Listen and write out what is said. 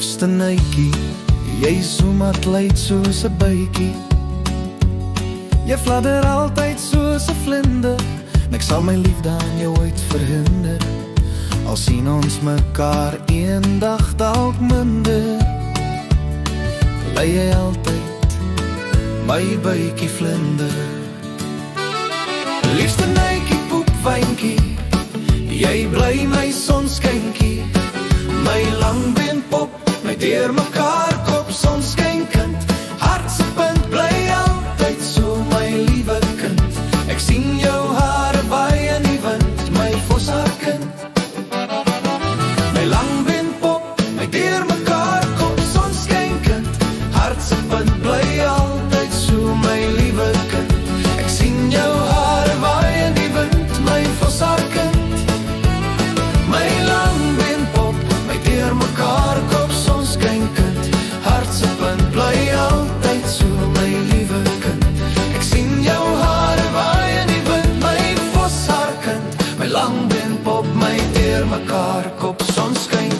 Liefste nytjie, jy zoom atleid soos 'n bytjie. Jy fladder altyd soos 'n vlinder, en ek sal my liefde aan jou ooit verhinder. Al sien ons mekaar eendag dalk minder, bly jy altyd my bytjie vlinder. Liefste nytjie, poepwyntjie, jy bly my sonskynkie, my langbeenpop, my deur mekaar kop sonskynkind. Hartse punt, bly altyd so my liewe kind. Ek sien jou hare waai in die wind, my voshaarkind. My langbeenpop, my deur mekaar kop sonskynkind. Hartse punt, bly altyd so my liewe kind. Ek sien jou hare waai in die wind, my voshaarkind. My langbeenpop, my deur mekaar kop sonskynkind. Hartse punt, bly altyd so my liewe kind. Ek sien jou hare waai in die wind, my voshaarkind. My langbeenpop, my deur mekaar kop sonskynkind.